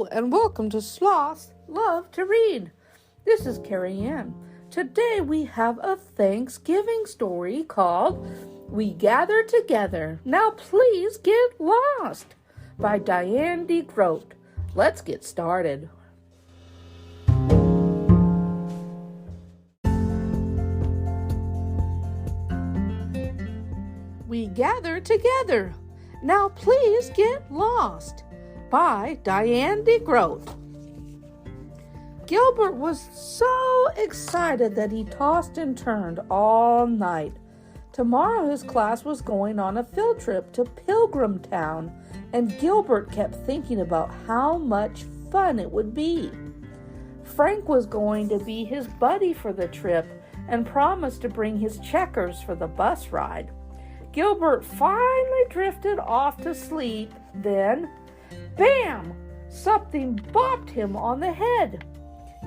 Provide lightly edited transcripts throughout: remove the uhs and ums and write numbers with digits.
Hello and welcome to Sloth Love to Read. This is Carrie Ann. Today we have a Thanksgiving story called We Gather Together. Now please get lost by Diane deGroat. Let's get started. We Gather Together. Now please get lost by Diane deGroat. Gilbert was so excited that he tossed and turned all night. Tomorrow his class was going on a field trip to Pilgrim Town, and Gilbert kept thinking about how much fun it would be. Frank was going to be his buddy for the trip and promised to bring his checkers for the bus ride. Gilbert finally drifted off to sleep. Then, bam! Something bopped him on the head.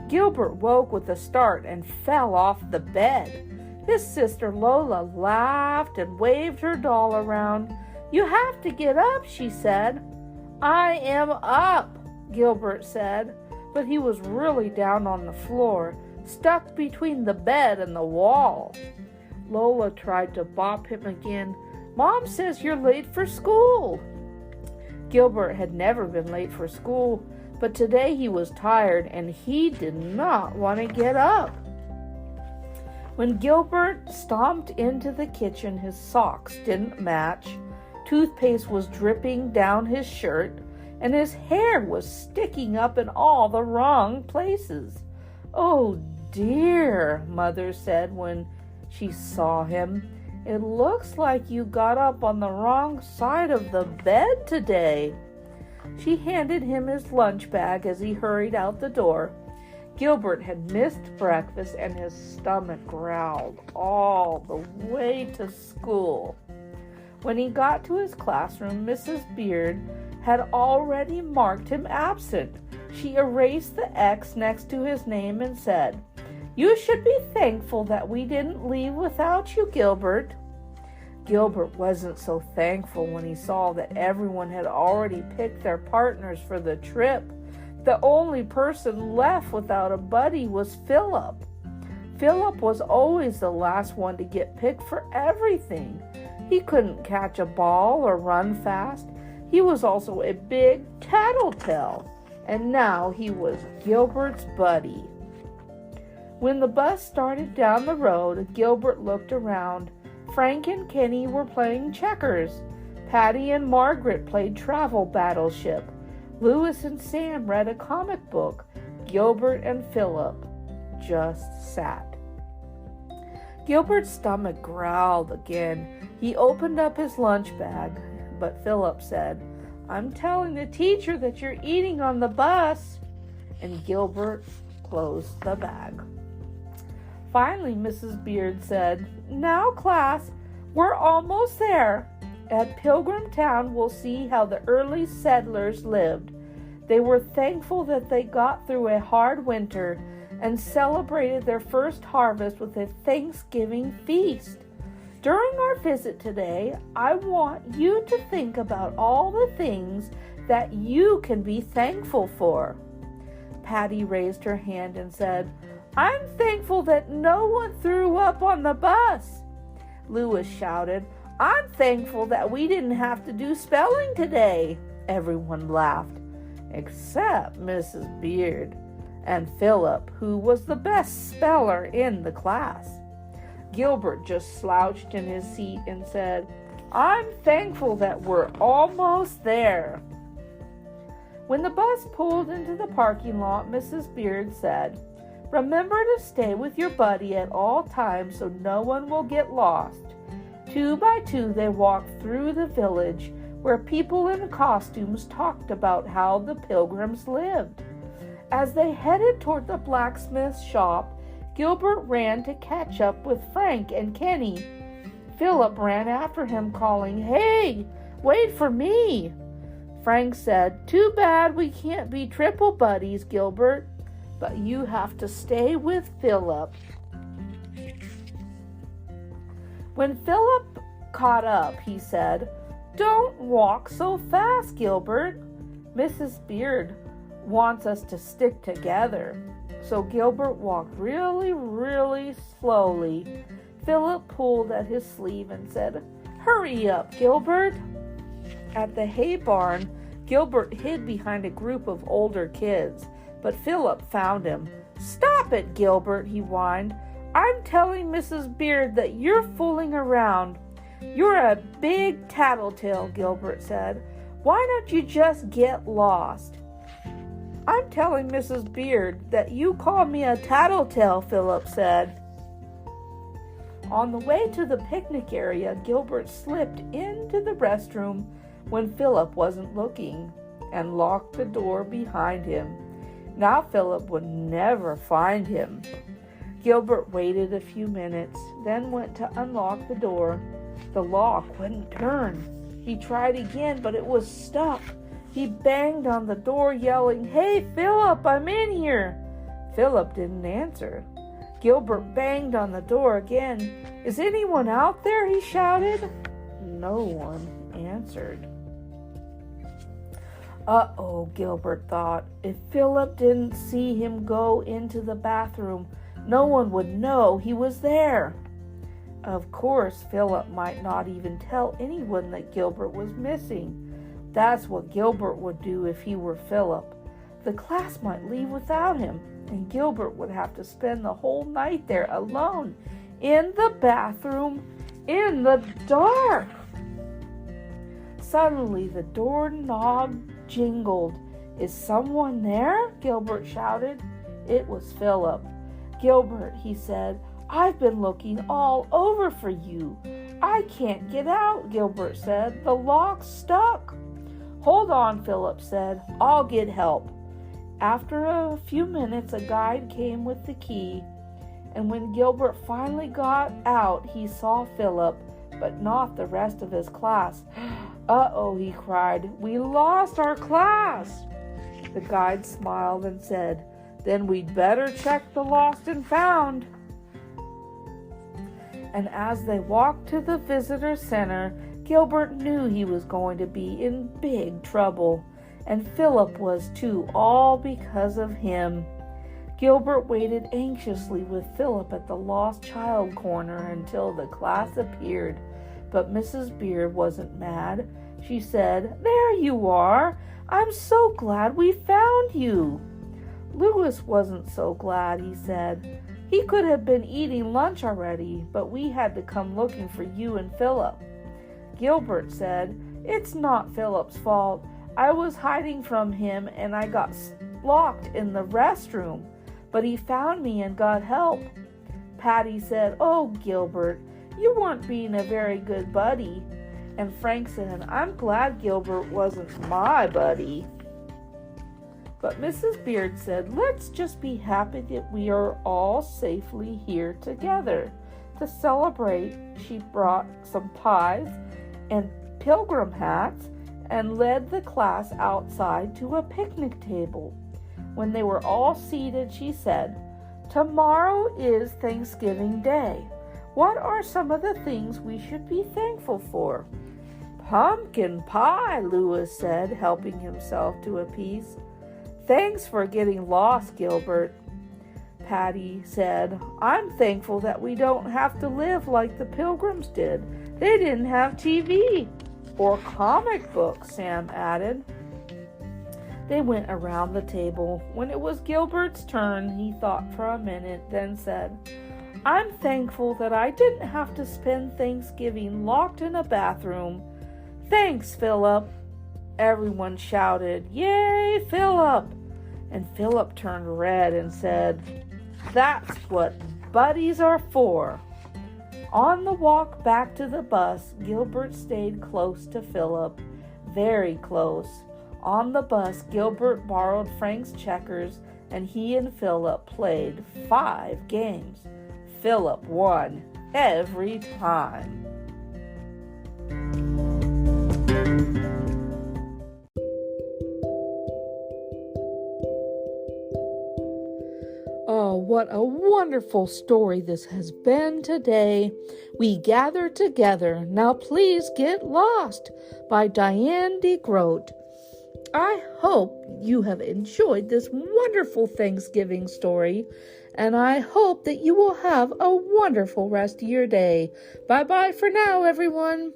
Gilbert woke with a start and fell off the bed. His sister Lola laughed and waved her doll around. "You have to get up," she said. "I am up," Gilbert said, but he was really down on the floor, stuck between the bed and the wall. Lola tried to bop him again. "Mom says you're late for school." Gilbert had never been late for school, but today he was tired and he did not want to get up. When Gilbert stomped into the kitchen, his socks didn't match, toothpaste was dripping down his shirt, and his hair was sticking up in all the wrong places. "Oh dear," Mother said when she saw him. "It looks like you got up on the wrong side of the bed today." She handed him his lunch bag as he hurried out the door. Gilbert had missed breakfast and his stomach growled all the way to school. When he got to his classroom, Mrs. Beard had already marked him absent. She erased the X next to his name and said, "You should be thankful that we didn't leave without you, Gilbert." Gilbert wasn't so thankful when he saw that everyone had already picked their partners for the trip. The only person left without a buddy was Philip. Philip was always the last one to get picked for everything. He couldn't catch a ball or run fast. He was also a big tattletale, and now he was Gilbert's buddy. When the bus started down the road, Gilbert looked around. Frank and Kenny were playing checkers. Patty and Margaret played travel battleship. Louis and Sam read a comic book. Gilbert and Philip just sat. Gilbert's stomach growled again. He opened up his lunch bag, but Philip said, "I'm telling the teacher that you're eating on the bus." And Gilbert closed the bag. Finally, Mrs. Beard said, "Now, class, we're almost there. At Pilgrim Town, we'll see how the early settlers lived. They were thankful that they got through a hard winter and celebrated their first harvest with a Thanksgiving feast. During our visit today, I want you to think about all the things that you can be thankful for." Patty raised her hand and said, "I'm thankful that no one threw up on the bus." Louis shouted, "I'm thankful that we didn't have to do spelling today." Everyone laughed, except Mrs. Beard and Philip, who was the best speller in the class. Gilbert just slouched in his seat and said, "I'm thankful that we're almost there." When the bus pulled into the parking lot, Mrs. Beard said, "Remember to stay with your buddy at all times so no one will get lost." 2 by 2, they walked through the village where people in costumes talked about how the Pilgrims lived. As they headed toward the blacksmith's shop, Gilbert ran to catch up with Frank and Kenny. Philip ran after him, calling, "Hey, wait for me." Frank said, "Too bad we can't be triple buddies, Gilbert, but you have to stay with Philip." When Philip caught up, he said, "Don't walk so fast, Gilbert." Mrs. Beard wants us to stick together." So Gilbert walked really, really slowly. Philip pulled at his sleeve and said, "Hurry up, Gilbert." At the hay barn, Gilbert hid behind a group of older kids, but Philip found him. "Stop it, Gilbert," he whined. "I'm telling Mrs. Beard that you're fooling around." "You're a big tattletale," Gilbert said. "Why don't you just get lost?" "I'm telling Mrs. Beard that you call me a tattletale," Philip said. On the way to the picnic area, Gilbert slipped into the restroom when Philip wasn't looking and locked the door behind him. Now Philip would never find him. Gilbert waited a few minutes, then went to unlock the door. The lock wouldn't turn. He tried again, but it was stuck. He banged on the door, yelling, "Hey, Philip, I'm in here." Philip didn't answer. Gilbert banged on the door again. "Is anyone out there?" he shouted. No one answered. Uh-oh, Gilbert thought. If Philip didn't see him go into the bathroom, no one would know he was there. Of course, Philip might not even tell anyone that Gilbert was missing. That's what Gilbert would do if he were Philip. The class might leave without him, and Gilbert would have to spend the whole night there alone, in the bathroom, in the dark. Suddenly, the doorknob jingled. "Is someone there?" Gilbert shouted. It was Philip. "Gilbert," he said, "I've been looking all over for you." "I can't get out," Gilbert said. "The lock's stuck." "Hold on," Philip said. "I'll get help." After a few minutes, a guide came with the key, and when Gilbert finally got out, he saw Philip, but not the rest of his class. "Uh-oh," he cried. "We lost our class." The guide smiled and said, "Then we'd better check the lost and found." And as they walked to the visitor center, Gilbert knew he was going to be in big trouble, and Philip was too, all because of him. Gilbert waited anxiously with Philip at the lost child corner until the class appeared. But Mrs. Beard wasn't mad. She said, "There you are. I'm so glad we found you." Louis wasn't so glad, he said. "He could have been eating lunch already, but we had to come looking for you and Philip." Gilbert said, "It's not Philip's fault. I was hiding from him and I got locked in the restroom, but he found me and got help." Patty said, "Oh, Gilbert, you weren't being a very good buddy." And Frank said, "I'm glad Gilbert wasn't my buddy." But Mrs. Beard said, "Let's just be happy that we are all safely here together." To celebrate, she brought some pies and pilgrim hats and led the class outside to a picnic table. When they were all seated, she said, "Tomorrow is Thanksgiving Day. What are some of the things we should be thankful for?" "Pumpkin pie," Louis said, helping himself to a piece. "Thanks for getting lost, Gilbert." Patty said, "I'm thankful that we don't have to live like the Pilgrims did. They didn't have TV or comic books," Sam added. They went around the table. When it was Gilbert's turn, he thought for a minute, then said, "I'm thankful that I didn't have to spend Thanksgiving locked in a bathroom." "Thanks, Philip." Everyone shouted, "Yay, Philip!" And Philip turned red and said, "That's what buddies are for." On the walk back to the bus, Gilbert stayed close to Philip, very close. On the bus, Gilbert borrowed Frank's checkers, and he and Philip played 5 games. Philip won every time. Oh, what a wonderful story this has been today. We gather together. Now please get lost by Diane deGroat. I hope you have enjoyed this wonderful Thanksgiving story, and I hope that you will have a wonderful rest of your day. Bye-bye for now, everyone.